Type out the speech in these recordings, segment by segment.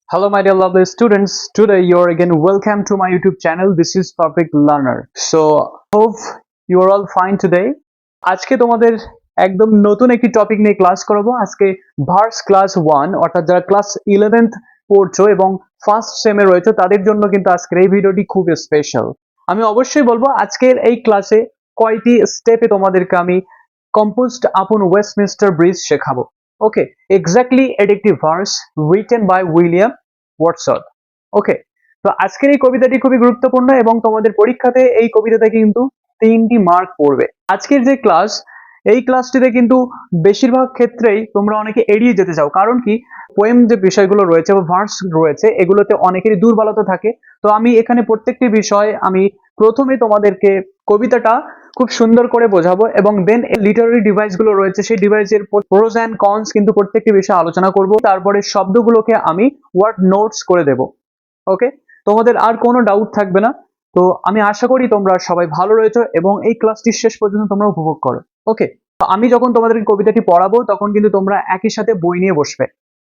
Hello, my dear lovely students. Today, you're again welcome to my YouTube channel. This is Perfect Learner. So, hope you are all fine today. আজকে তোমাদের একদম নতুন একটি topic নিয়ে class করব। আজকে verse class 1 অর্থাৎ যারা ক্লাস 11th পড়ছো এবং ফার্স্ট সেমে রয়েছে তাদের জন্য কিন্তু আজকের এই ভিডিওটি খুব স্পেশাল। আমি অবশ্যই বলবো আজকের এই ক্লাসে কয়টি স্টেপে তোমাদেরকে আমি কম্পোজড আপন ওয়েস্টমিনস্টার ব্রিজ শেখাবো। ওকে, এক্স্যাক্টলি এটি একটি verse written by William Wordsworth. Okay, তো আজকের এই কবিতাটি খুবই গুরুত্বপূর্ণ এবং তোমাদের পরীক্ষাতে এই কবিতা থেকে কিন্তু 3টি মার্ক পড়বে। আজকের যে ক্লাস, এই ক্লাসটিতে কিন্তু বেশিরভাগ ক্ষেত্রেই তোমরা অনেকে এড়িয়ে যেতে চাও, কারণ কি পোয়েম যে বিষয়গুলো রয়েছে বা ভার্স রয়েছে এগুলোতে অনেকেরই দুর্বলতা থাকে। তো আমি এখানে প্রত্যেকটি বিষয় আমি প্রথমে তোমাদেরকে কবিতাটা খুব সুন্দর করে বোঝাবো এবং দেন লিটারারি ডিভাইস গুলো রয়েছে সেই ডিভাইসের প্রোজ এন্ড কনস কিন্তু প্রত্যেকটি বিষয়ে আলোচনা করব। তারপরে শব্দগুলোকে আমি ওয়ার্ড নোটস করে দেব। ওকে, তোমাদের আর কোনো ডাউট থাকবে না। তো আমি আশা করি তোমরা সবাই ভালো রয়েছো এবং এই ক্লাসটি শেষ পর্যন্ত তোমরা উপভোগ করো। ওকে, আমি যখন তোমাদের কবিতাটি পড়াবো তখন কিন্তু তোমরা একই সাথে বই নিয়ে বসবে,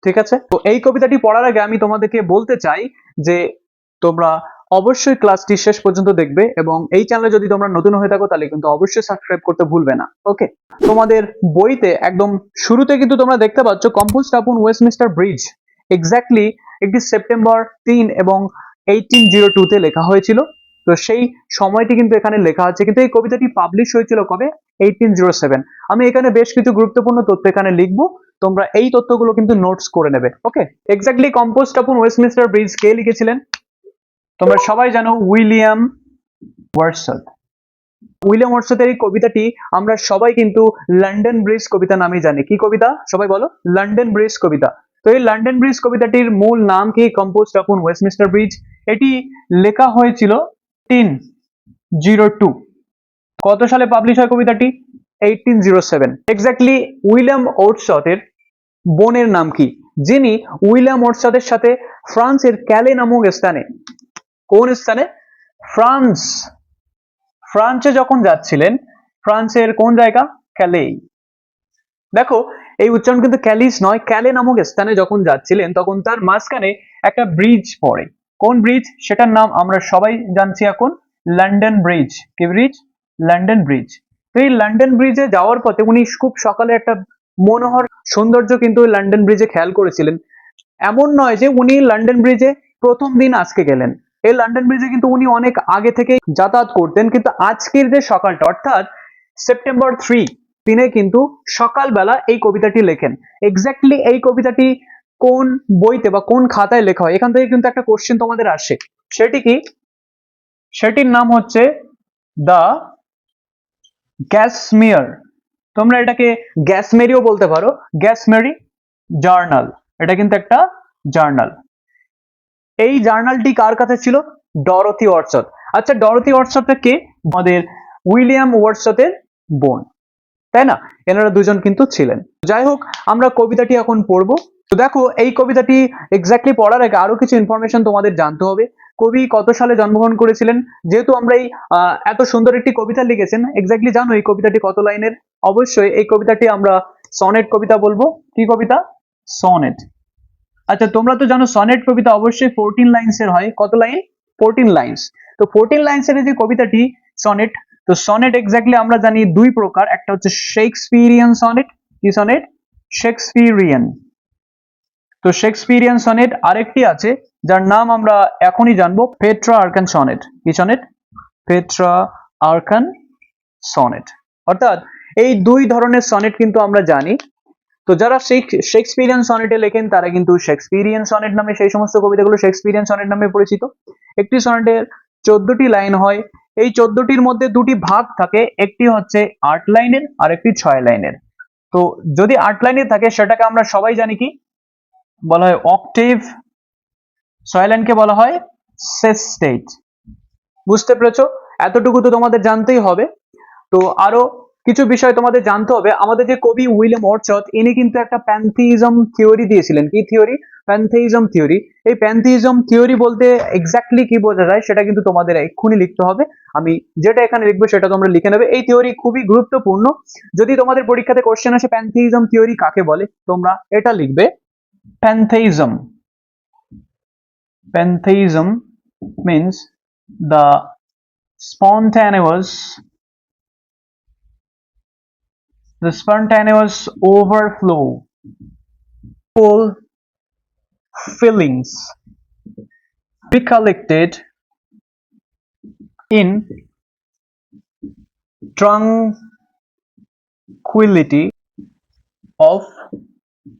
ঠিক আছে? তো এই কবিতাটি পড়ার আগে আমি তোমাদেরকে বলতে চাই যে তোমরা অবশ্যই ক্লাসটি শেষ পর্যন্ত দেখবে এবং এই চ্যানেলে যদি তোমরা নতুন হয়ে থাকো তাহলে কিন্তু অবশ্যই সাবস্ক্রাইব করতে ভুলবে না। ওকে, তোমাদের বইতে একদম শুরুতে কিন্তু তোমরা দেখতে পাচ্ছ composed upon Westminster bridge exactly একটি সেপ্টেম্বর 3 এবং 1802 তে লেখা হয়েছিল। তো সেই সময়টি কিন্তু এখানে লেখা আছে, কিন্তু এই কবিতাটি পাবলিশ হয়েছিল কবে? 1807। আমি এখানে বেশ কিছু গুরুত্বপূর্ণ তথ্য এখানে লিখবো, তোমরা এই তথ্যগুলো কিন্তু নোটস করে নেবে। Okay, exactly composed upon Westminster Bridge কে লিখেছিলেন? তোমরা সবাই জানো উইলিয়াম ওয়ার্ডসওয়ার্থ। উইলিয়াম ওয়ার্ডসওয়ার্থের এই কবিতাটি আমরা সবাই কিন্তু লন্ডন ব্রিজ কবিতা নামে জানি। কি কবিতা? সবাই বলো, লন্ডন ব্রিজ কবিতা। তো এই লন্ডন ব্রিজ কবিতাটির মূল নাম কি? Composed upon Westminster bridge. এটি লেখা হয়েছিল 1802। কত সালে পাবলিশ হয় কবিতাটি? 1807। এক্স্যাক্টলি উইলিয়াম ওয়ার্ডসওয়ার্থের বোনের নাম কি, যিনি উইলিয়াম ওয়ার্ডসওয়ার্থের সাথে ফ্রান্সের ক্যালে নামক স্থানে, কোন স্থানে? ফ্রান্সে যখন যাচ্ছিলেন, ফ্রান্সের কোন জায়গা? ক্যালেই। দেখো, এই উচ্চারণ কিন্তু ক্যালিস নয়, ক্যালে নামক স্থানে যখন যাচ্ছিলেন তখন তার মাঝখানে একটা ব্রিজ পড়ে। কোন ব্রিজ? সেটার নাম আমরা সবাই জানছি এখন, লন্ডন ব্রিজ। কি ব্রিজ? London bridge. তো এই লন্ডন ব্রিজে যাওয়ার পথে উনি খুব সকালে একটা মনোহর সৌন্দর্য কিন্তু লন্ডন ব্রিজে খেয়াল করেছিলেন। এমন নয় যে উনি লন্ডন ব্রিজে প্রথম দিন আজকে গেলেন, এই লন্ডন ব্রিজে কিন্তু উনি অনেক আগে থেকে যাতায়াত করতেন, কিন্তু আজকের যে সকালটা অর্থাৎ সেপ্টেম্বর 3 দিনে কিন্তু সকালবেলা এই কবিতাটি লেখেন। এক্স্যাক্টলি এই কবিতাটি কোন বইতে বা কোন খাতায় লেখা হয়, এখান থেকে কিন্তু একটা কোশ্চেন তোমাদের আসে। সেটি কি? সেটির নাম হচ্ছে দ্য গ্যাসমের। তোমরা এটাকে গ্যাসমেরিও বলতে পারো, গ্যাসমেরি জার্নাল। এটা কিন্তু একটা জার্নাল। এই জার্নালটি কার কাছে ছিল? Dorothy Wordsworth. আচ্ছা, ডরোথি ওয়ার্ডসওয়ার্থ কে? আমাদের উইলিয়াম ওয়ার্ডসওয়ার্থের বোন, তাই না? এনারা দুজন কিন্তু ছিলেন। যাই হোক, আমরা কবিতাটি এখন পড়বো। তো দেখো, এই কবিতাটি এক্স্যাক্টলি পড়ার আগে আরো কিছু ইনফরমেশন তোমাদের জানতে হবে। কবি কত সালে জন্মগ্রহণ করেছিলেন? যেহেতু আমরা এই এত সুন্দর একটি কবিতা লিখেছেন, এক্স্যাক্টলি জানো এই কবিতাটি কত লাইনের? অবশ্যই এই কবিতাটি আমরা সনেট কবিতা বলবো। কি কবিতা? সনেট। আচ্ছা, তোমরা তো জানো সনেট কবিতা অবশ্যই 14 লাইন্সের হয়। কত লাইন? 14 লাইন্স। তো 14 লাইন্সের যে কবিতাটি সনেট, তো সনেট এক্স্যাক্টলি আমরা জানি দুই প্রকার, একটা হচ্ছে শেক্সপিয়ারিয়ান সনেট। কি সনেট? শেক্সপিয়ারিয়ান। তো শেক্সপিয়ারিয়ান সনেট, আরেকটি আছে যার নাম আমরা এখনই জানবো, পেট্রাআর্কান সনেট। কি সনেট? পেট্রাআর্কান সনেট। অর্থাৎ এই দুই ধরনের সনেট কিন্তু আমরা জানি। তো যারা শেক্সপিয়ারিয়ান সনেটে লেখেন তারা কিন্তু শেক্সপিয়ারিয়ান সনেট নামে, সেই সমস্ত কবিতাগুলো শেক্সপিয়ারিয়ান সনেট নামে পরিচিত। একটি সনেটের 14টি লাইন হয়। এই 14টির মধ্যে দুটি ভাগ থাকে, একটি হচ্ছে 8 লাইনের আর একটি 6 লাইনের। তো যদি 8 লাইনের থাকে সেটাকে আমরা সবাই জানি কি বলা হয়? অক্টেভ। 6 লাইনকে বলা হয় সেস্টেট। বুঝতে পেরেছো? এতটুকু তো তোমাদের জানতেই হবে। তো আরো কিছু বিষয় তোমাদের জানতে হবে। আমাদের যে কবি উইলিয়াম ওয়ার্ডসওয়ার্থ, ইনি কিন্তু একটা প্যান্থিইজম থিওরি দিয়েছিলেন। কি থিওরি? Pantheism theory. এই প্যান্থিইজম থিওরি বলতে এক্স্যাক্টলি কি বোঝা যায় সেটা কিন্তু তোমাদের এক্ষুনি লিখতে হবে। আমি যেটা এখানে লিখবো সেটা তোমরা লিখে নেবে। এই থিওরি খুবই গুরুত্বপূর্ণ। যদি তোমাদের পরীক্ষাতে কোশ্চেন আসে প্যান্থিইজম থিওরি কাকে বলে, তোমরা এটা লিখবে, pantheism. Pantheism means the spontaneous overflow full feelings recollected in tranquility of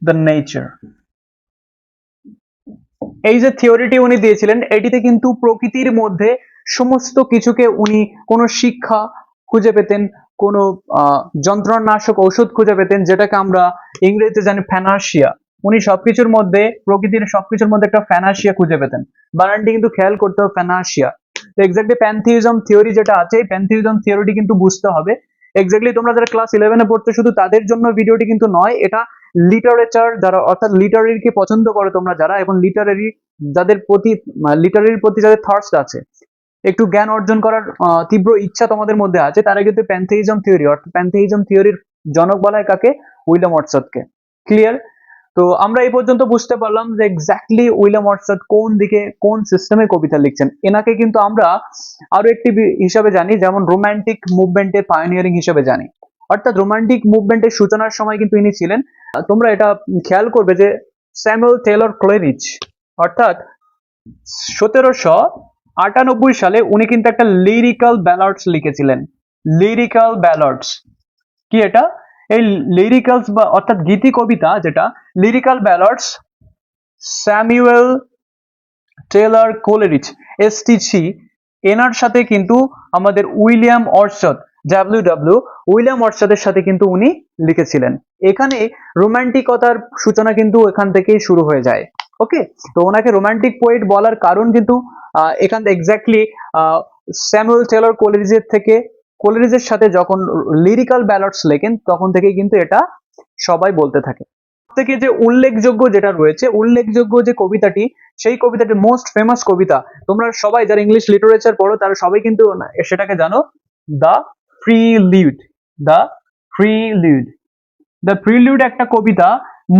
the nature. এই যে থিওরিটি উনি দিয়েছিলেন, এটিতে কিন্তু প্রকৃতির মধ্যে সমস্ত কিছুকে উনি কোনো শিক্ষা খুঁজে পেতেন, কোনো যন্ত্রণানাশক ঔষধ খুঁজে পেতেন, যেটাকে আমরা ইংরেজিতে জানি ফ্যানাসিয়া। উনি সবকিছুর মধ্যে, প্রকৃতির সবকিছুর মধ্যে একটা ফ্যানাসিয়া খুঁজে পেতেন। বানানটি কিন্তু খেয়াল করতে হবে, ফ্যানাসিয়া। তো এক্স্যাক্টলি প্যানথিইজম থিওরি যেটা আছে, এই প্যানথিইজম থিওরিটি কিন্তু বুঝতে হবে। এক্স্যাক্টলি তোমরা যারা ক্লাস 11 এ পড়তে, শুধু তাদের জন্য ভিডিওটি কিন্তু নয়, এটা লিটারেচার যারা, অর্থাৎ লিটারেরিকে পছন্দ করো তোমরা যারা, এবং যাদের প্রতি লিটারেরির প্রতি যাদের থার্স্ট আছে, একটু জ্ঞান অর্জন করার তীব্র ইচ্ছা তোমাদের মধ্যে আছে, তারা কিন্তু প্যানথেইজম থিওরি, অর্থাৎ প্যানথেইজম থিওরির জনক বলা হয় কাকে? উইলিয়াম ওয়াটসনকে। ক্লিয়ার? তো আমরা এই পর্যন্ত বুঝতে পারলাম যে এক্স্যাক্টলি উইলিয়াম ওয়াটসন কোন দিকে, কোন সিস্টেমে কবিতা লিখছেন। এনাকে কিন্তু আমরা আরো একটি হিসাবে জানি, যেমন রোমান্টিক মুভমেন্টের পায়োনিয়ারিং হিসেবে জানি। অর্থাৎ রোমান্টিক মুভমেন্টের সূচনার সময় কিন্তু ইনি ছিলেন। তোমরা এটা খেয়াল করবে যে স্যামুয়েল টেলর ক্লেরিচ, অর্থাৎ 1798 সালে উনি কিন্তু একটা লিরিক্যাল ব্যালাডস লিখেছিলেন। লিরিক্যাল ব্যালাডস কি এটা? এই লিরিক্যালস বা অর্থাৎ গীতি কবিতা, যেটা lyrical ballads, Samuel Taylor Coleridge STC, এনার সাথে কিন্তু আমাদের উইলিয়াম ওয়াটসন উইলিয়াম ওয়াটসনের সাথে কিন্তু উনি লিখেছিলেন। এখানে রোমান্টিকতার সূচনা কিন্তু এখান থেকেই শুরু হয়ে যায়। ওকে, তো ওনাকে রোমান্টিক পোয়েট বলার কারণ কিন্তু এখান থেকে এক্স্যাক্টলি স্যামুয়েল টেলর কোলেরিজের সাথে যখন লিরিক্যাল ব্যালাডস লেখেন, তখন থেকেই কিন্তু এটা সবাই বলতে থাকে। থেকে যে উল্লেখযোগ্য যেটা রয়েছে, উল্লেখযোগ্য যে কবিতাটি, সেই কবিতাটি মোস্ট ফেমাস কবিতা, তোমরা সবাই যারা ইংলিশ লিটারেচার পড়ো তারা সবাই কিন্তু সেটাকে জানো, the prelude. The prelude, the prelude একটা কবিতা,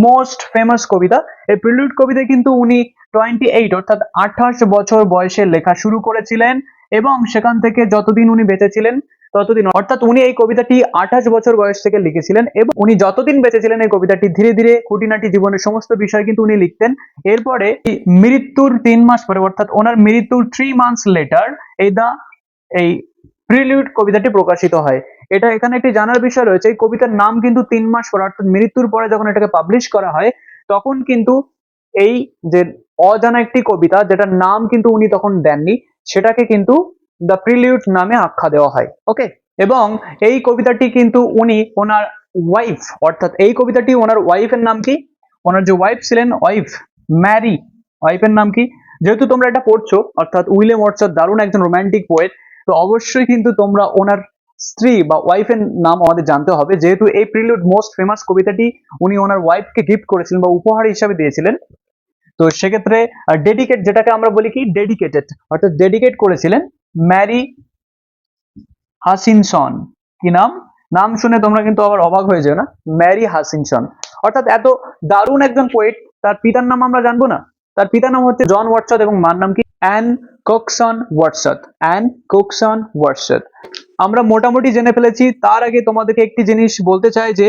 মোস্ট ফেমাস কবিতা। এই প্রিলিউড কবিতা কিন্তু উনি 28 অর্থাৎ 28 বছর বয়সে লেখা শুরু করেছিলেন, এবং সেখান থেকে যতদিন উনি বেঁচে ছিলেন ততদিন, অর্থাৎ উনি এই কবিতাটি 28 বছর বয়স থেকে লিখেছিলেন, এবং উনি যতদিন বেঁচে ছিলেন এই কবিতাটি ধীরে ধীরে খুঁটিনাটি জীবনের সমস্ত বিষয় কিন্তু উনি লিখতেন। এরপরে মৃত্যুর 3 মাস পরে, অর্থাৎ ওনার মৃত্যুর 3 months লেটার এই প্রিলিউড কবিতাটি প্রকাশিত হয়। এটা এখানে একটি জানার বিষয় রয়েছে, এই কবিতার নাম কিন্তু 3 মাস পরে, অর্থাৎ মৃত্যুর পরে যখন এটাকে পাবলিশ করা হয়, তখন কিন্তু এই যে অজানা একটি কবিতা, যেটার নাম কিন্তু উনি তখন দেননি, সেটাকে কিন্তু দ্য প্রিলিউড নামে আখ্যা দেওয়া হয়। ওকে, এবং এই কবিতাটি কিন্তু উনি ওনার ওয়াইফ, অর্থাৎ এই কবিতাটি ওনার ওয়াইফের নাম কি? ওনার যে ওয়াইফ ছিলেন, ম্যারি, ওয়াইফের নাম কি? যেহেতু তোমরা এটা পড়ছো, অর্থাৎ উইলিয়াম ওয়াটসন দারুণ একজন রোমান্টিক পোয়েট, তো অবশ্যই কিন্তু তোমরা ওনার স্ত্রী বা ওয়াইফের নাম আমাদের জানতে হবে। যেহেতু এই প্রিলিউড মোস্ট ফেমাস কবিতাটি উনি ওনার ওয়াইফকে গিফট করেছিলেন বা উপহার হিসাবে দিয়েছিলেন, তো সেক্ষেত্রে ডেডিকেট, যেটাকে আমরা বলি কি ডেডিকেটেড, অর্থাৎ ডেডিকেট করেছিলেন ম্যারি হাসিনসন। কি নাম? নাম শুনে তোমরা কিন্তু আবার অবাক হয়ে যাও না, ম্যারি হাসিনসন। অর্থাৎ এত দারুণ একজন পোয়েট, তার পিতার নাম আমরা জানবো না? তার পিতার নাম হচ্ছে জন ওয়াটসন, এবং মার নাম কি? Ann Cookson Watson. Ann Cookson Watson. আমরা মোটামুটি জেনে ফেলেছি। তার আগে তোমাদেরকে একটি জিনিস বলতে চাই যে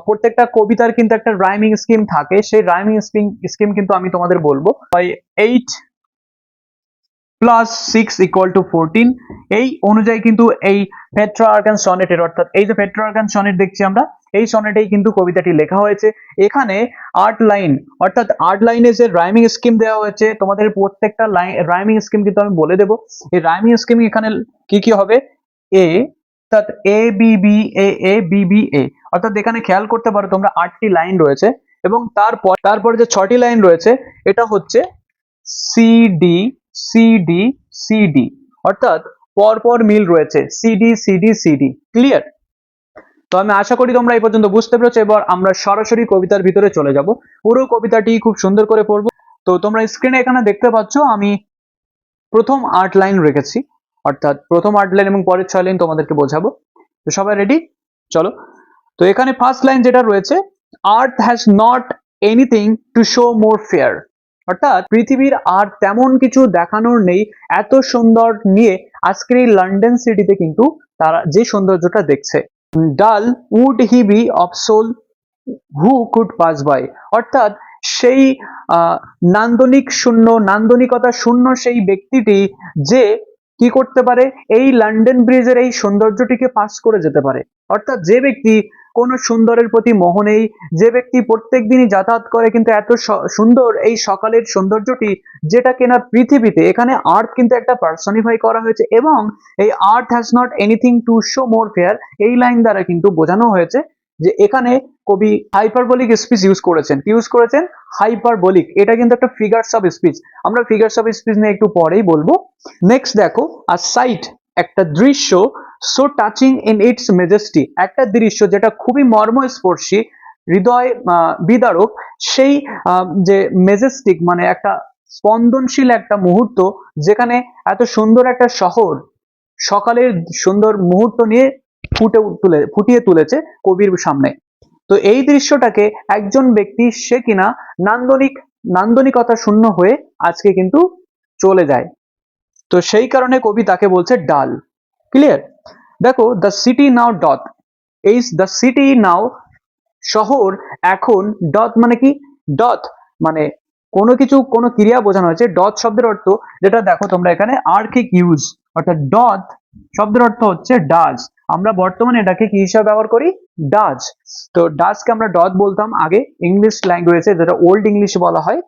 প্রত্যেকটা কবিতার কিন্তু একটা রাইমিং স্কিম থাকে, সেই রাইমিং স্কিম কিন্তু আমি তোমাদের বলবো। 8 + 6 = 14, এই অনুযায়ী কিন্তু এই পেট্রার্কান সনেটের, অর্থাৎ এই যে পেট্রার্কান সনেট দেখছি আমরা, এই সনেটেই কিন্তু কবিতাটি লেখা হয়েছে। এখানে 8 লাইন, অর্থাৎ 8 লাইনে যে রাইমিং স্কিম দেওয়া হয়েছে, তোমাদের প্রত্যেকটা রাইমিং স্কিম কিন্তু আমি বলে দেবো। এই রাইমিং স্কিম এখানে কি কি হবে? এ, অর্থাৎ A B B A, A B B A, অর্থাৎ এখানে খেয়াল করতে পারো তোমরা 8টি লাইন রয়েছে, এবং তারপর যে 6টি লাইন রয়েছে, এটা হচ্ছে C D C D C D, অর্থাৎ পরপর মিল রয়েছে C D C D C D. Clear? তো আমি আশা করি তোমরা এই পর্যন্ত বুঝতে পেরেছো। এবার আমরা সরাসরি কবিতার ভিতরে চলে যাব, পুরো কবিতাটি খুব সুন্দর করে পড়বো। তো তোমরা স্ক্রিনে এখানে দেখতে পাচ্ছ আমি প্রথম 8 লাইন রেখেছি, অর্থাৎ প্রথম 8 লাইন এবং পরের 6 লাইন তোমাদেরকে বোঝাবো। তো সবাই রেডি? চলো। তো এখানে ফার্স্ট লাইন যেটা রয়েছে, আর্থ has not anything to show more fair. অর্থাৎ পৃথিবীর আর তেমন কিছু দেখানোর নেই এত সুন্দর নিয়ে আজকের এই লন্ডন সিটিতে কিন্তু তারা যে সৌন্দর্যটা দেখছে। Dull would he be of soul who could pass by, অর্থাৎ সেই নান্দনিক শূন্য, নান্দনিকতা শূন্য সেই ব্যক্তিটি যে কি করতে পারে, এই লন্ডন ব্রিজের এই সৌন্দর্যটিকে পাস করে যেতে পারে। অর্থাৎ যে ব্যক্তি কোনো সুন্দরের প্রতি মোহ নেই, যে ব্যক্তি প্রত্যেক দিনই যাতায়াত করে কিন্তু এত সুন্দর এই সকালের সৌন্দর্যটি, যেটা কিনা পৃথিবীতে এখানে আর্থ কিন্তু একটা পার্সনিফাই করা হয়েছে, এবং এই আর্থ has not anything to show more fair, এই লাইন দ্বারা কিন্তু বোঝানো হয়েছে যে এখানে কবি হাইপারবোলিক স্পিচ ইউজ করেছেন। কি ইউজ করেছেন? হাইপারবোলিক। এটা কিন্তু একটা ফিগারস অফ স্পিচ, আমরা ফিগারস অফ স্পিচ নিয়ে একটু পরেই বলবো। নেক্সট দেখো, আর সাইট, একটা দৃশ্য, সো টাচিং ইন ইটস মেজেস্টি, একটা দৃশ্য যেটা খুবই মর্মস্পর্শী, হৃদয় বিদারক, সেই যে মেজেস্টিক মানে একটা স্পন্দনশীল একটা মুহূর্ত, যেখানে এত সুন্দর একটা শহর সকালের সুন্দর মুহূর্ত নিয়ে ফুটিয়ে তুলেছে কবির সামনে। তো এই দৃশ্যটাকে একজন ব্যক্তি সে কিনা নান্দনিকতা শূন্য হয়ে আজকে কিন্তু চলে যায়, তো সেই কারণে কবি তাকে বলছে ডাল। ক্লিয়ার? দেখো, দ্য সিটি নাও ডথ, এই দ্য সিটি নাও শহর এখন, ডথ মানে কি? ডথ মানে কোনো কিছু, কোনো ক্রিয়া বোঝানো হয়েছে। ডথ শব্দের অর্থ যেটা দেখো তোমরা এখানে আর্কিক ইউজ, অর্থাৎ ডথ শব্দের অর্থ হচ্ছে ডাজ। আমরা বর্তমানে এটাকে কি হিসাবে ব্যবহার করি? ডাজ। তো ডাজকে আমরা ডথ বলতাম আগে ইংলিশ ল্যাঙ্গুয়েজে, যেটা ওল্ড ইংলিশ বলা হয়।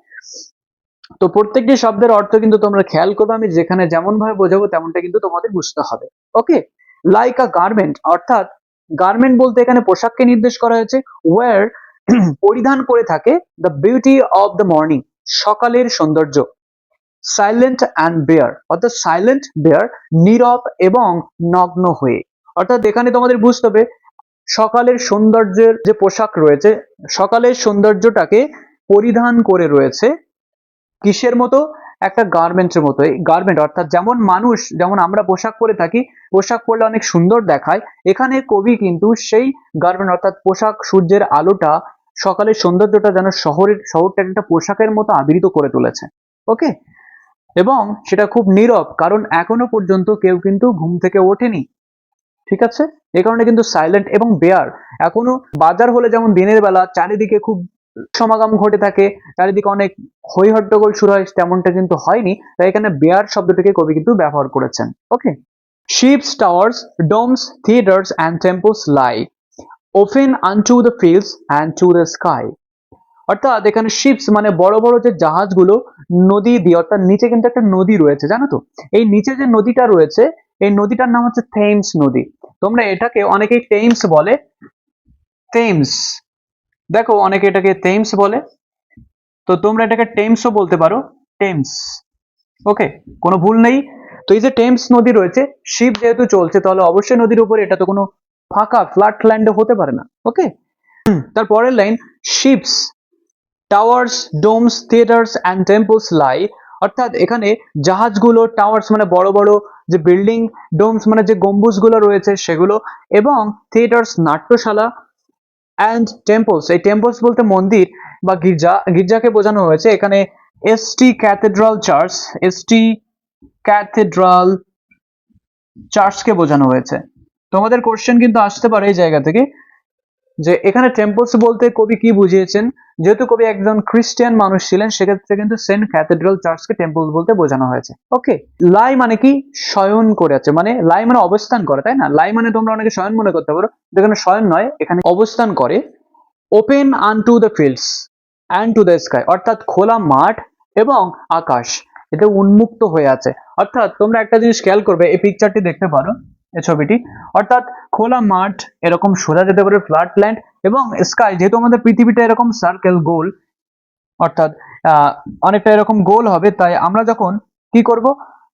তো প্রত্যেকটি শব্দের অর্থ কিন্তু তোমরা খেয়াল করবে, আমি যেখানে যেমন ভাবে বোঝাবো তেমনটা কিন্তু তোমাদের বুঝতে হবে। ওকে? লাইক আ গার্মেন্ট, অর্থাৎ গার্মেন্ট বলতে এখানে পোশাককে নির্দেশ করা হয়েছে। ওয়্যার পরিধান করে থাকে the beauty of the morning, সকালের সৌন্দর্য। সাইলেন্ট অ্যান্ড বেয়ার, অর্থাৎ সাইলেন্ট বেয়ার নীরব এবং নগ্ন হয়ে, অর্থাৎ এখানে তোমাদের বুঝতে হবে সকালের সৌন্দর্যের যে পোশাক রয়েছে, সকালের সৌন্দর্যটাকে পরিধান করে রয়েছে কিসের মতো? একটা গার্মেন্টের মতো। এই গার্মেন্ট অর্থাৎ যেমন মানুষ, যেমন আমরা পোশাক পরে থাকি, পোশাক পরলে অনেক সুন্দর দেখায়, এখানে কবি কিন্তু সেই গার্মেন্ট অর্থাৎ পোশাক, সূর্যের আলোটা, সকালের সৌন্দর্যটা যেন শহরটাকে একটা পোশাকের মতো আবৃত করে তুলেছে। ওকে? এবং সেটা খুব নীরব, কারণ এখনো পর্যন্ত কেউ কিন্তু ঘুম থেকে ওঠেনি। ঠিক আছে? এই কারণে কিন্তু সাইলেন্ট এবং বেয়ার। এখনো বাজার হলে যেমন দিনের বেলা চারিদিকে খুব সমাগম ঘটে থাকে, চারিদিকে অনেক হই হট্টগোল শুরু হয়, তেমনটা কিন্তু হয়নি, তাই এখানে বেয়ার শব্দটিকে কবি কিন্তু ব্যবহার করেছেন। Okay? Ships, towers, domes, theatres and temples lie open unto the fields and to the sky, অর্থাৎ এখানে শিপস মানে বড় বড় যে জাহাজগুলো নদী দিয়ে, অর্থাৎ নিচে কিন্তু একটা নদী রয়েছে, জানো তো? এই নিচে যে নদীটা রয়েছে, এই নদীটার নাম হচ্ছে থেমস নদী। তোমরা এটাকে অনেকেই টেমস বলে, থেমস। দেখো, অনেকে এটাকে থেমস বলে, তো তোমরা এটাকে টেমসও বলতে পারো, টেমস। ওকে? কোনো ভুল নেই। তো এই যে টেমস নদী রয়েছে, শিপ যেহেতু চলছে তাহলে অবশ্যই নদীর উপরে, এটা তো কোনো ফাঁকা ফ্ল্যাট ল্যান্ডে হতে পারে না। ওকে? তার পরের line, ships, towers, domes, theatres and temples lie, অর্থাৎ এখানে জাহাজগুলো, টাওয়ার্স মানে বড় বড় যে বিল্ডিং, ডোমস মানে যে গম্বুজগুলো রয়েছে সেগুলো, এবং থিয়েটার্স নাট্যশালা, অ্যান্ড টেম্পলস, এই টেম্পলস বলতে মন্দির বা গির্জা, গির্জাকে বোঝানো হয়েছে এখানে। ST cathedral church, ST cathedral চার্চকে বোঝানো হয়েছে। তোমাদের কোশ্চেন কিন্তু আসতে পারে এই জায়গা থেকে যে এখানে টেম্পলস বলতে কবি কি বুঝিয়েছেন। যেহেতু কবি একজন খ্রিস্টান মানুষ ছিলেন, সেক্ষেত্রে কিন্তু সেন্ট ক্যাথেড্রাল চার্চকে টেম্পলস বলতে বোঝানো হয়েছে। ওকে? লাই মানে কি? শয়ন করে আছে, মানে লাই মানে অবস্থান করে, তাই না? লাই মানে তোমরা অনেকে শয়ন মনে করতে পারো, এখানে শয়ন নয়, এখানে অবস্থান করে। Open unto the fields and to the sky, অর্থাৎ খোলা মাঠ এবং আকাশ এতে উন্মুক্ত হয়ে আছে। অর্থাৎ তোমরা একটা জিনিস খেয়াল করবে, এই পিকচারটি দেখতে পারো, এই ছবিটি, অর্থাৎ খোলা মাঠ এরকম সোজা যেতে পারে, ফ্ল্যাট ল্যান্ড, এবং স্কাই, যেহেতু আমাদের পৃথিবীটা এরকম সার্কেল, গোল, অর্থাৎ অনেকটা এরকম গোল হবে, তাই আমরা যখন কি করব,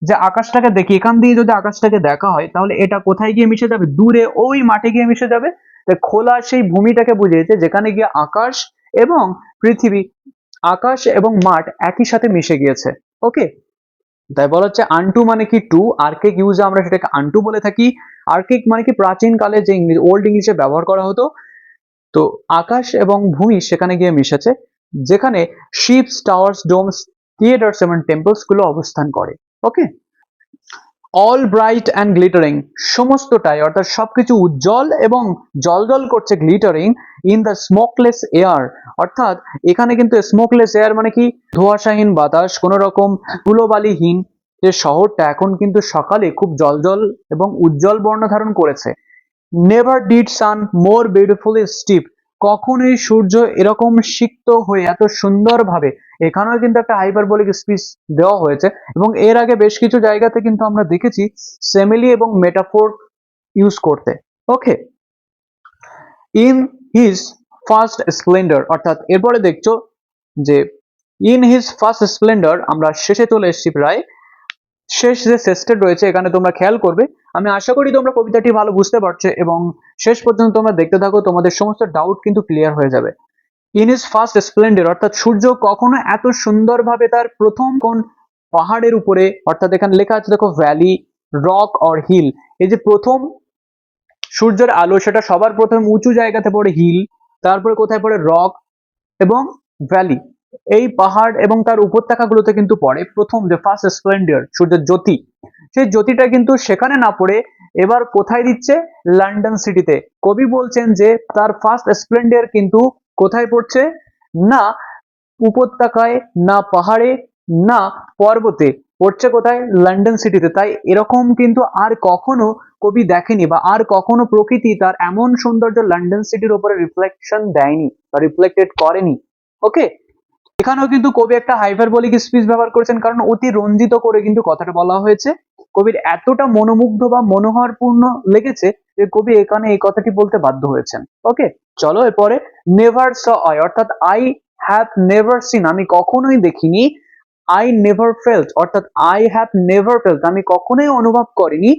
যে আকাশটাকে দেখি, এখান দিয়ে যদি আকাশটাকে দেখা হয় তাহলে এটা কোথায় গিয়ে মিশে যাবে? দূরে ওই মাঠে গিয়ে মিশে যাবে। তাই খোলা সেই ভূমিটাকে বুঝিয়েছে যেখানে গিয়ে আকাশ এবং পৃথিবী, আকাশ এবং মাঠ একই সাথে মিশে গিয়েছে। ওকে? তাই বলা হচ্ছে আনটু মানে কি? টু। আর্কিক ইউজে আমরা সেটাকে আনটু বলে থাকি। আর্কিক মানে কি? প্রাচীন কালে যে ওল্ড ইংলিশে ব্যবহার করা হতো, তো আকাশ এবং ভূমি সেখানে গিয়ে মিশেছে। যেখানে শিপস, টাওয়ার্স, ডোমস, থিয়েটার্স এবং টেম্পলস গুলো অবস্থান করে। ওকে, অল ব্রাইট অ্যান্ড গ্লিটারিং, সমস্তটাই অর্থাৎ সবকিছু উজ্জ্বল এবং জলজল করছে, glittering in the smokeless air, অর্থাৎ এখানে কিন্তু স্মোকলেস এয়ার মানে কি, ধোঁয়াশাহীন বাতাস, কোনো রকম ধুলোবালিহীন যে শহরটা এখন কিন্তু সকালে খুব জলজল এবং উজ্জ্বল বর্ণ ধারণ করেছে। Never did sun more beautifully steep, কখনোই সূর্য এরকম সিক্ত হয়ে এত সুন্দরভাবে, এখানেও কিন্তু একটা হাইপারবোলিক স্পিচ দেওয়া হয়েছে এবং এর আগে বেশ কিছু জায়গাতে কিন্তু আমরা দেখেছি সেমিলি এবং মেটাফোর ইউজ করতে। ওকে, ইন হিজ ফার্স্ট স্প্লেন্ডার, অর্থাৎ এরপরে দেখছো যে ইন হিজ ফার্স্ট স্প্লেন্ডার, আমরা শেষে চলে এসেছি প্রায়, শেষ যে সেস্টেড রয়েছে এখানে তোমরা খেয়াল করবে, আমি আশা করি তোমরা কবিতাটি ভালো বুঝতে পারছো এবং শেষ পর্যন্ত তোমরা দেখতে থাকো, তোমাদের সমস্ত ডাউট কিন্তু ক্লিয়ার হয়ে যাবে। ইন ইজ ফার্স্ট স্প্লেন্ডার, অর্থাৎ সূর্য কখনো এত সুন্দরভাবে তার প্রথম কোন পাহাড়ের উপরে, অর্থাৎ এখানে লেখা আছে দেখো ভ্যালি, রক অর হিল, এই যে প্রথম সূর্যের আলো সেটা সবার প্রথম উঁচু জায়গাতে পড়ে হিল, তারপরে কোথায় পড়ে রক এবং ভ্যালি, এই পাহাড় এবং তার উপত্যকাগুলোতে কিন্তু পড়ে প্রথম যে ফার্স্ট স্প্লেন্ডার সূর্যের জ্যোতি, সেই জ্যোতিটা কিন্তু সেখানে না পড়ে এবার কোথায় দিচ্ছে, লন্ডন সিটিতে। কবি বলছেন যে তার ফার্স্ট স্প্লেন্ডার কিন্তু কোথায় পড়ছে, না উপত্যকায়, না পাহাড়ে, না পর্বতে, পড়ছে কোথায়, লন্ডন সিটিতে। তাই এরকম কিন্তু আর কখনো কবি দেখেনি বা আর কখনো প্রকৃতি তার এমন সৌন্দর্য লন্ডন সিটির উপরে রিফ্লেকশন দেয়নি বা রিফ্লেক্টেড করেনি। ওকে, এখানেও কিন্তু কবি একটা হাইপারবোলিক স্পিচ ব্যবহার করেছেন, কারণ অতি রঞ্জিত করে কিন্তু কথাটা বলা হয়েছে। কবির এতটা মনোমুগ্ধ বা মনোহরপূর্ণ লেগেছে যে কবি এখানে এই কথাটি বলতে বাধ্য হয়েছেন। ওকে, চলো এরপরে নেভার স আই, অর্থাৎ আই হ্যাভ নেভার সিন, আমি কখনোই দেখিনি, আই নেভার ফেল্ট, অর্থাৎ আই হ্যাভ নেভার ফেল্ট, আমি কখনোই অনুভব করিনি,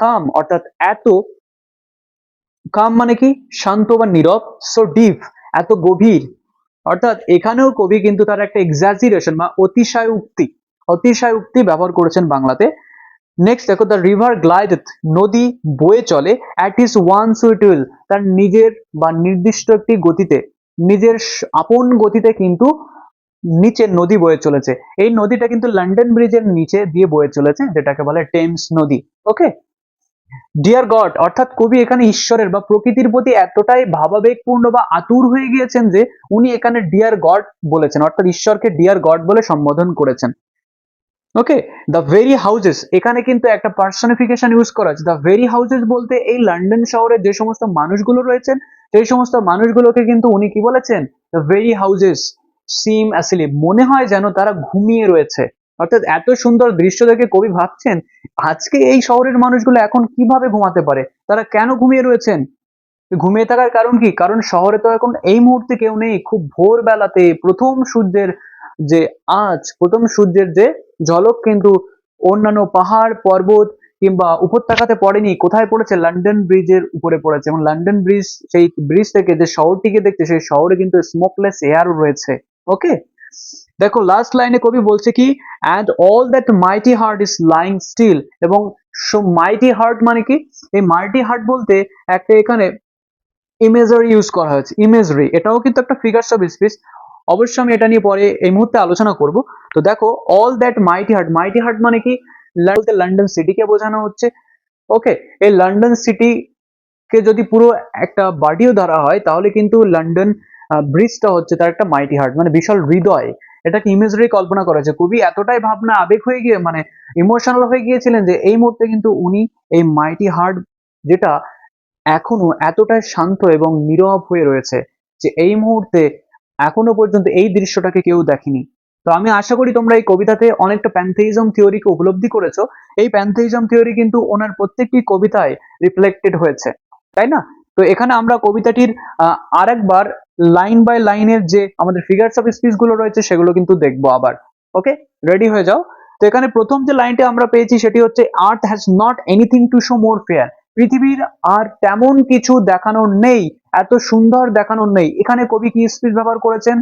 কাম অর্থাৎ এত, কাম মানে কি, শান্ত বা নীরব, সো ডিপ এত গভীর, অর্থাৎ এখানেও কবি কিন্তু তার একটা এক্সাজিরেশন বা অতিশয়োক্তি ব্যবহার করেছেন বাংলাতে। নেক্সট দেখো, দ্য রিভার গ্লাইডেথ, নদী বয়ে চলে, at his one sweet will, তার নিজের বা নির্দিষ্ট একটি গতিতে, নিজের আপন গতিতে কিন্তু নিচে নদী বয়ে চলেছে। এই নদীটা কিন্তু লন্ডন ব্রিজের নিচে দিয়ে বয়ে চলেছে, যেটাকে বলে টেমস নদী। ওকে, ডিয়ার গড, অর্থাৎ কবি এখানে ঈশ্বরের বা প্রকৃতির প্রতি এতটাই ভাবাবেগপূর্ণ বা আতুর হয়ে গিয়েছেন যে উনি এখানে ডিয়ার গড বলেছেন, অর্থাৎ ঈশ্বরকে ডিয়ার গড বলে সম্বোধন করেছেন। ওকে, দ্য ভেরি হাউজেস, এখানে কিন্তু একটা পার্সনিফিকেশন ইউজ করা আছে। দ্য ভেরি হাউজেস বলতে এই লন্ডন শহরে যে সমস্ত মানুষগুলো রয়েছেন সেই সমস্ত মানুষগুলোকে কিন্তু উনি কি বলেছেন, the very houses SIM asleep, মনে হয় যেন তারা ঘুমিয়ে রয়েছে। অর্থাৎ এত সুন্দর দৃশ্য দেখে কবি ভাবছেন আজকে এই শহরের মানুষগুলো এখন কিভাবে ঘুমাতে পারে, তারা কেন ঘুমিয়ে রয়েছেন। ঘুমিয়ে থাকার কারণ কি, কারণ শহরে তো এখন এই মুহূর্তে কেউ নেই, খুব ভোরবেলাতে প্রথম সূর্যের যে প্রথম সূর্যের যে ঝলক কিন্তু অন্যান্য পাহাড় পর্বত কিংবা উপত্যকাতে পড়েনি, কোথায় পড়েছে, লন্ডন ব্রিজের উপরে পড়েছে, এবং লন্ডন ব্রিজ, সেই ব্রিজ থেকে যে শহরটিকে দেখছে সেই শহরে কিন্তু স্মোকলেস এয়ার রয়েছে। ওকে, দেখো লাস্ট লাইনে কবি বলছে কি, and all that mighty heart is lying still, এবং মাইটি হার্ট মানে কি, এই মাইটি হার্ট বলতে একটা এখানে ইমেজারি ইউজ করা হয়েছে, ইমেজারি, এটাও কিন্তু একটা ফিগারস অফ স্পিচ, অবশ্যই আমি এটা নিয়ে পরে এই মুহূর্তে আলোচনা করব। তো দেখো অল দ্যাট মাইটি হার্ট মানে কি, লন্ডন সিটিকে বোঝানো হচ্ছে। ওকে, এই লন্ডন সিটি কে যদি পুরো একটা বাড়িও ধরা হয় তাহলে কিন্তু লন্ডন ব্রিজটা হচ্ছে তার একটা মাইটি হার্ট, মানে বিশাল হৃদয়, এটাকে ইমেজারি কল্পনা করা হয়েছে। কবি এতটাই ভাবনা আবেগ হয়ে গিয়ে মানে ইমোশনাল হয়ে গিয়েছিলেন যে এই মুহূর্তে কিন্তু উনি এই মাইটি হার্ট, যেটা এখনো এতটাই শান্ত এবং নীরব হয়ে রয়েছে যে এই মুহূর্তে এখনো পর্যন্ত এই দৃশ্যটাকে কেউ দেখেনি। তো আমি আশা করি তোমরা এই কবিতাতে অনেকটা প্যান্থেইজম থিওরিকে উপলব্ধি করেছো। এই প্যান্থেইজম থিওরি কিন্তু ওনার প্রত্যেকটি কবিতায় রিফ্লেক্টেড হয়েছে, তাই না? তো এখানে আমরা কবিতাটির আরেকবার লাইন বাই লাইনের যে আমাদের ফিগারস অফ স্পিচ গুলো রয়েছে সেগুলো কিন্তু দেখবো আবার। ওকে, রেডি হয়ে যাও। তো এখানে প্রথম যে লাইনটা আমরা পেয়েছি সেটি হচ্ছে, আর্থ has not anything to show more fair, পৃথিবীর আর তেমন কিছু দেখানোর নেই, এত সুন্দর দেখানোর নেই। এখানে কবি কি স্পিচ ব্যবহার করেছেন,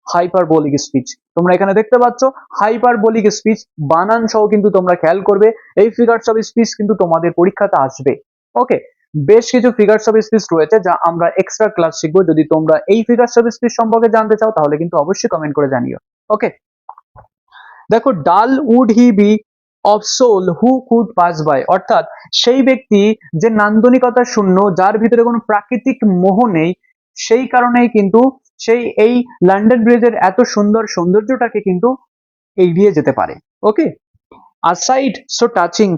হাইপারবোলিক স্পিচ। তোমরা এখানে দেখতে পাচ্ছ হাইপারবোলিক স্পিচ, বানান সহ কিন্তু তোমরা খেয়াল করবে এই ফিগারস অফ স্পিচ কিন্তু তোমাদের পরীক্ষাতে আসবে। ওকে, বেশ কিছু ফিগারস অফ স্পিচ রয়েছে যা আমরা এক্সট্রা ক্লাস শিখবো। যদি তোমরা এই ফিগারস অফ স্পিচ সম্পর্কে জানতে চাও তাহলে কিন্তু অবশ্যই কমেন্ট করে জানিও। ওকে, দেখো, dull would he be of soul who could pass by, অর্থাৎ সেই ব্যক্তি যে নান্দনিকতা শূন্য, যার ভিতরে কোনো প্রাকৃতিক মোহ নেই, সেই কারণেই কিন্তু সেই এই লন্ডন ব্রিজের এত সুন্দর সৌন্দর্যটাকে কিন্তু এড়িয়ে যেতে পারে। ওকে, aside so touching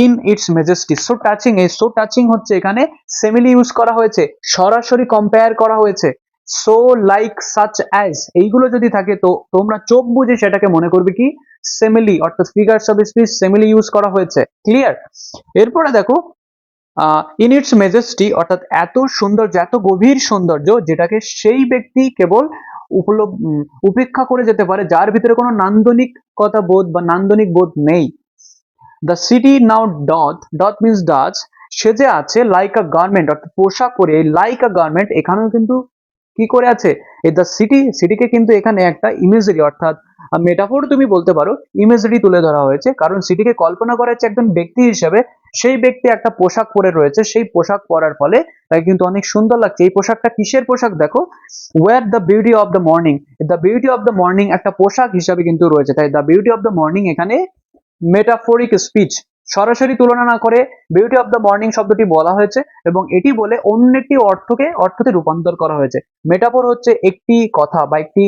in its majesty, so touching, এই so touching হচ্ছে এখানে সেমিলি ইউজ করা হয়েছে, সরাসরি কম্পেয়ার করা হয়েছে। so like such as এইগুলো যদি থাকে তো তোমরা চোখ বুজে সেটাকে মনে করবে কি সেমিলি, অর্থাৎ ফিগারস অফ স্পিচ সেমিলি ইউজ করা হয়েছে। ক্লিয়ার? এরপরে দেখো, ইন ইটস মেজেস্টি, অর্থাৎ এত সৌন্দর্য, এত গভীর সৌন্দর্য যেটাকে সেই ব্যক্তি কেবল উপেক্ষা করে যেতে পারে যার ভিতরে কোনো নান্দনিকতা বোধ বা নান্দনিক বোধ নেই। The city now ডথ means Dutch, সেজে আছে লাইক আ গার্মেন্ট, অর্থাৎ পোশাক পরে। এই লাইক আ গার্মেন্ট এখানেও কিন্তু কি করে আছে, এই দ্য সিটিকে কিন্তু এখানে একটা ইমেজারি অর্থাৎ মেটাফোর তুমি বলতে পারো, ইমেজারি তুলে ধরা হয়েছে। কারণ সিটিকে কল্পনা করা হচ্ছে একজন ব্যক্তি হিসেবে, সেই ব্যক্তি একটা পোশাক পরে রয়েছে, সেই পোশাক পরার ফলে তাকে কিন্তু অনেক সুন্দর লাগছে। এই পোশাকটা কিসের পোশাক দেখো, wear the beauty of the morning, the beauty of the morning একটা পোশাক হিসাবে কিন্তু রয়েছে। তাই the beauty of the morning এখানে মেটাফোরিক স্পিচ, সরাসরি তুলনা না করে বিউটি অফ দ্য মর্নিং শব্দটি বলা হয়েছে এবং এটি বলে অন্য একটি অর্থতে রূপান্তর করা হয়েছে। মেটাফোর হচ্ছে একটি কথা বা একটি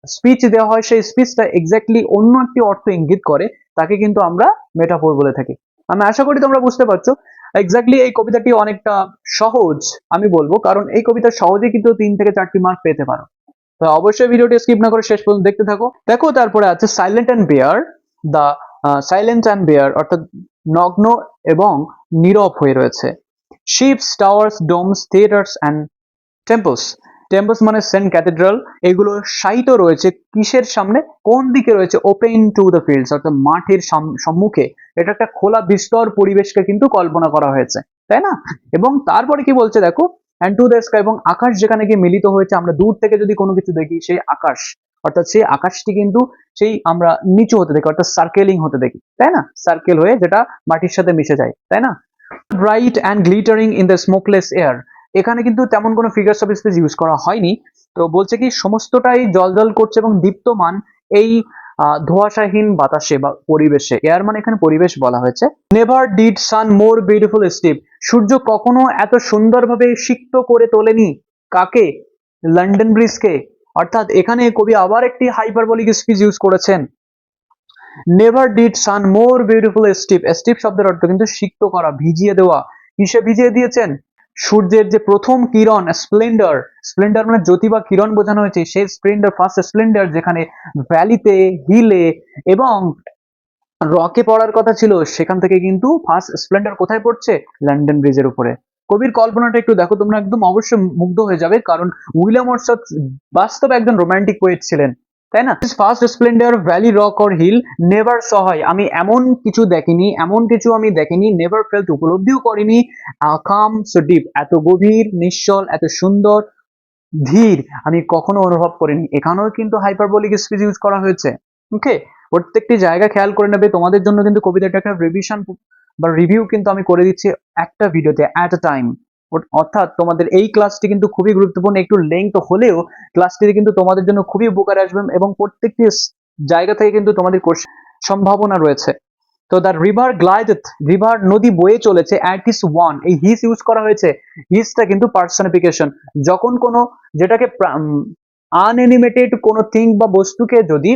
স্পিচ দেওয়া হয়, সেই স্পিচটা এক্স্যাক্টলি অন্য একটি অর্থ ইঙ্গিত করে, তাকে কিন্তু আমরা মেটাফোর বলে থাকি। আমি আশা করি তোমরা বুঝতে পারছো। এক্স্যাক্টলি এই কবিতাটি অনেকটা সহজ আমি বলবো, কারণ এই কবিতা সহজে কিন্তু 3 থেকে 4টি মার্ক পেতে পারো। তো অবশ্যই ভিডিওটি স্কিপ না করে শেষ পর্যন্ত দেখতে থাকো। দেখো, তারপরে আছে silent and bare, the silent and bare, অর্থাৎ নগ্ন এবং নীরব হয়ে রয়েছে। Ships, towers, domes, theatres and temples, temples মানে সেন্ট ক্যাথেড্রাল, এগুলো শায়িত রয়েছে কিসের সামনে, কোন দিকে রয়েছে, ওপেন টু দ্য ফিল্ডস, অর্থাৎ মাঠের সম্মুখে। এটা একটা খোলা বিস্তর পরিবেশকে কিন্তু কল্পনা করা হয়েছে, তাই না? এবং তারপরে কি বলছে দেখো, অ্যান্ড টু দ্য স্কাই, এবং আকাশ যেখানে গিয়ে মিলিত হয়েছে। আমরা দূর থেকে যদি কোনো কিছু দেখি, সেই আকাশ, অর্থাৎ সেই আকাশটি কিন্তু সেই আমরা নিচু হতে দেখি, অর্থাৎ সার্কেলিং হতে দেখি, তাই না? সার্কেল হয়ে যেটা মাটির সাথে মিশে যায়, তাই না? Bright and glittering in the smokeless air, এখানে কিন্তু তেমন কোনো ফিগারস অফ স্পিচ ইউজ করা হয়নি। তো বলছে কি সমস্তটাই জলজল করছে এবং দীপ্তমান এই ধোঁয়াশাহীন বাতাসে বা পরিবেশে। এয়ার মানে এখানে পরিবেশ বলা হয়েছে। Never did sun more beautiful steep, সূর্য কখনো এত সুন্দরভাবে সিক্ত করে তোলেনি কাকে, লন্ডন ব্রিজকে। অর্থাৎ এখানে কবি আবার একটি হাইপারবোলিক স্পিচ ইউজ করেছেন। Never did sun more beautiful steep, steep শব্দের অর্থ কিন্তু সিক্ত করা, ভিজিয়ে দেওয়া। কিসে ভিজিয়ে দিয়েছেন? সূর্যের যে প্রথম কিরণ, স্প্লেন্ডার, স্প্লেন্ডার মানে জ্যোতি বা কিরণ বোঝানো হয়েছে, সেই স্প্লেন্ডার, ফার্স্ট স্প্লেন্ডার যেখানে ভ্যালিতে, হিলে এবং রকে পড়ার কথা ছিল, সেখান থেকে কিন্তু ফার্স্ট স্প্লেন্ডার কোথায় পড়ছে, লন্ডন ব্রিজের উপরে। কবির কল্পনাটা একটু দেখো, তোমরা একদম অবশ্যই মুগ্ধ হয়ে যাবে, কারণ উইলিয়াম ওয়ার্ডসওয়ার্থ বাস্তবে একজন রোমান্টিক পোয়েট ছিলেন, তাই না? First splendour valley, rock or hill never saw হয়, আমি এমন কিছু দেখিনি, এমন কিছু আমি দেখিনি, নেভার ফেল্ট উপলব্ধিও করিনি, কাম সো ডিপ, এত গভীর, নিশ্চল, এত সুন্দর, ধীর আমি কখনো অনুভব করিনি। এখানেও কিন্তু হাইপারবোলিক স্পিচ ইউজ করা হয়েছে। ওকে, প্রত্যেকটি জায়গা খেয়াল করে নেবে। তোমাদের জন্য কিন্তু কবিতাটা একটা রিভিশন বা রিভিউ কিন্তু আমি করে দিচ্ছি একটা ভিডিওতে অ্যাট আ টাইম। অর্থাৎ তোমাদের এই ক্লাসটি কিন্তু খুবই গুরুত্বপূর্ণ, একটু লেংথ হলেও ক্লাসটি কিন্তু তোমাদের জন্য খুবই উপকারে আসবে এবং প্রত্যেকটি জায়গা থেকে কিন্তু তোমাদের সম্ভাবনা রয়েছে। তো দ্য রিভার গ্লাইডেথ, রিভার নদী বয়ে চলেছে, অ্যাট হিস ওয়ান, এই হিস ইউজ করা হয়েছে। হিসটা কিন্তু পার্সনিফিকেশন, যখন কোনো যেটাকে আনএনিমেটেড কোনো থিং বা বস্তুকে যদি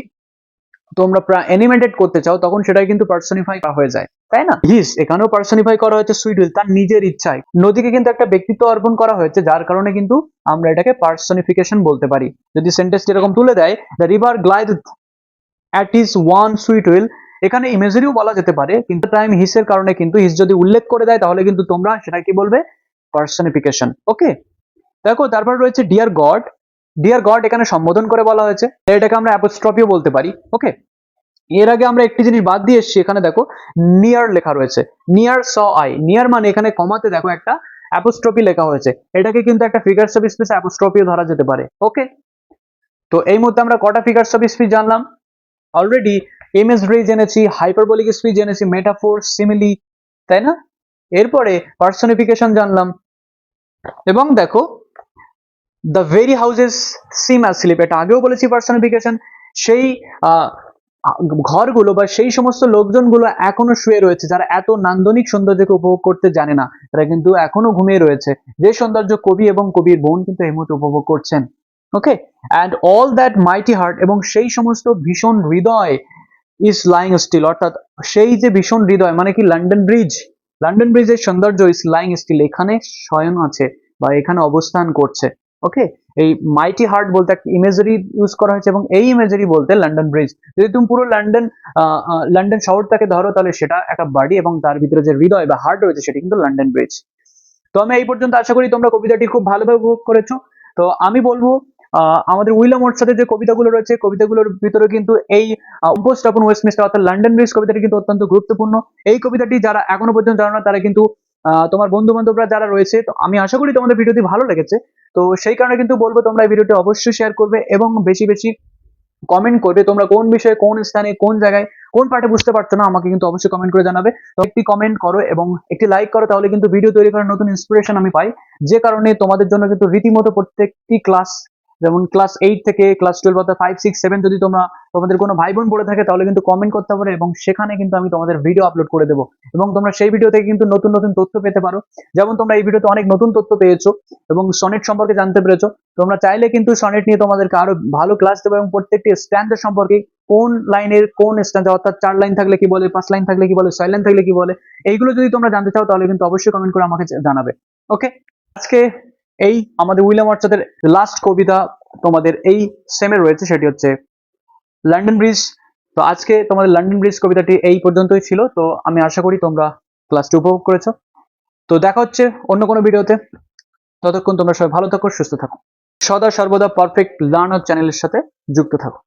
তোমরা অ্যানিমেটেড করতে চাও, তখন সেটাই কিন্তু পার্সনিফাই করা হয়ে যায়, তাই না? হিস এখানেও পার্সনিফাই করা হয়েছে সুইট উইল, তার নিজের ইচ্ছায়। নদীকে কিন্তু একটা ব্যক্তিত্ব অর্পণ করা হয়েছে, যার কারণে কিন্তু আমরা এটাকে পার্সনিফিকেশন বলতে পারি। যদি সেন্টেন্স এরকম তুলে দেয়, the river glideth at his one sweet will, এখানে ইমেজারিও বলা যেতে পারে, কিন্তু টাইম হিসের কারণে কিন্তু হিস যদি উল্লেখ করে দেয় তাহলে কিন্তু তোমরা সেটা কি বলবে, পার্সনিফিকেশন। ওকে, দেখো তারপর রয়েছে ডিয়ার গড, ডিয়ার গড এখানে সম্বোধন করে বলা হয়েছে, এটাকে আমরা অ্যাপোস্ট্রফিও বলতে পারি। ওকে, এর আগে আমরা একটি জিনিস বাদ দিয়ে এসেছি, এখানে দেখো নিয়ার লেখা রয়েছে, নিয়ার স আই, নিয়ার মানে এখানে কমাতে দেখো একটা অ্যাপোস্ট্রফি লেখা হয়েছে, এটাকে কিন্তু একটা ফিগারস অফ স্পিচ অ্যাপোস্ট্রফিও ধরা যেতে পারে। ওকে, তো এই মুহূর্তে আমরা কটা ফিগারস অফ স্পিচ জানলাম? অলরেডি ইমেজরি জেনেছি, হাইপারবোলিক স্পিচ জেনেছি, মেটাফোর, সিমিলি, তাই না? এরপরে পার্সনিফিকেশন জানলাম, এবং দেখো the very houses seem as sleep, এটা আগেও বলেছি পার্সনিফিকেশন। সেই আহ, ঘরগুলো বা সেই সমস্ত লোকজনগুলো এখনো শুয়ে রয়েছে যারা এত নান্দনিক সৌন্দর্যকে উপভোগ করতে জানে না, তারা কিন্তু এখনো ঘুমিয়ে রয়েছে, যে সৌন্দর্য কবি এবং কবির বোন কিন্তু এই মুহূর্তে উপভোগ করছেন। Okay, and all that mighty heart, এবং সেই সমস্ত ভীষণ হৃদয় ইজ লাইং স্টিল, অর্থাৎ সেই যে ভীষণ হৃদয় মানে কি লন্ডন ব্রিজ, লন্ডন ব্রিজের সৌন্দর্য ইজ লাইং স্টিল, এখানে শয়ন আছে বা এখানে অবস্থান করছে। ওকে, এই মাইটি হার্ট বলতে একটা ইমেজারি ইউজ করা হয়েছে, এবং এই ইমেজারি বলতে লন্ডন ব্রিজ। যদি তুমি পুরো লন্ডন শহরটাকে ধরো তাহলে সেটা একটা বাড়ি, এবং তার ভিতরে যে হৃদয় বা হার্ট রয়েছে সেটা কিন্তু লন্ডন ব্রিজ। তো আমি এই পর্যন্ত আশা করি তোমরা কবিতাটি খুব ভালোভাবে উপভোগ করেছো। তো আমি বলবো আমাদের উইলিয়াম ওয়ার্ডসওয়ার্থের যে কবিতাগুলো রয়েছে, কবিতাগুলোর ভিতরে কিন্তু এই পোস্ট আপন ওয়েস্টমিনিস্টার অর্থাৎ লন্ডন ব্রিজ কবিতাটি কিন্তু অত্যন্ত গুরুত্বপূর্ণ। এই কবিতাটি যারা এখনো পর্যন্ত জানো না তারা কিন্তু তোমার বন্ধু বান্ধবরা যারা রয়েছে, তো আমি আশা করি তোমাদের ভিডিওটি ভালো লেগেছে। তো সেই কারণে কিন্তু বলবো তোমরা এই ভিডিওটি অবশ্যই শেয়ার করবে এবং বেশি বেশি কমেন্ট করবে তোমরা কোন বিষয়ে, কোন স্থানে, কোন জায়গায়, কোন পার্টে বুঝতে পারছো না, আমাকে কিন্তু অবশ্যই কমেন্ট করে জানাবে। তো একটি কমেন্ট করো এবং একটি লাইক করো, তাহলে কিন্তু ভিডিও তৈরি করার নতুন ইন্সপিরেশন আমি পাই, যে কারণে তোমাদের জন্য কিন্তু রীতিমতো প্রত্যেকটি ক্লাস, যেমন ক্লাস 8 থেকে ক্লাস 12 অর্থাৎ 5, 6, 7 যদি তোমাদের কোনো ভাই বোন পড়ে থাকে তাহলে কিন্তু কমেন্ট করতে পারো, এবং সেখানে কিন্তু আমি তোমাদের ভিডিও আপলোড করে দেবো, এবং তোমরা সেই ভিডিও থেকে কিন্তু নতুন নতুন তথ্য পেতে পারো। যেমন তোমরা এই ভিডিওতে অনেক নতুন তথ্য পেয়েছো এবং সনেট সম্পর্কে জানতে পেরেছো। তোমরা চাইলে কিন্তু সনেট নিয়ে তোমাদেরকে আরো ভালো ক্লাস দেবো, এবং প্রত্যেকটি স্ট্যান্ডার্ড সম্পর্কে, কোন লাইনের কোন স্ট্যান্ড, অর্থাৎ 4 লাইন থাকলে কি বলে, 5 লাইন থাকলে কি বলে, 6 লাইন থাকলে কি বলে, এইগুলো যদি তোমরা জানতে চাও তাহলে কিন্তু অবশ্যই কমেন্ট করে আমাকে জানাবে। ওকে, আজকে এই আমাদের উইলিয়াম ওয়ার্ডসওয়ার্থের লাস্ট কবিতা তোমাদের এই সেমে রয়েছে, সেটি হচ্ছে লন্ডন ব্রিজ। তো আজকে তোমাদের লন্ডন ব্রিজ কবিতাটি এই পর্যন্তই ছিল। তো আমি আশা করি তোমরা ক্লাসটি উপভোগ করেছো। তো দেখা হচ্ছে অন্য কোনো ভিডিওতে, ততক্ষণ তোমরা সবাই ভালো থাকো, সুস্থ থাকো, সদা সর্বদা পারফেক্ট লার্নার চ্যানেলের সাথে যুক্ত থাকো।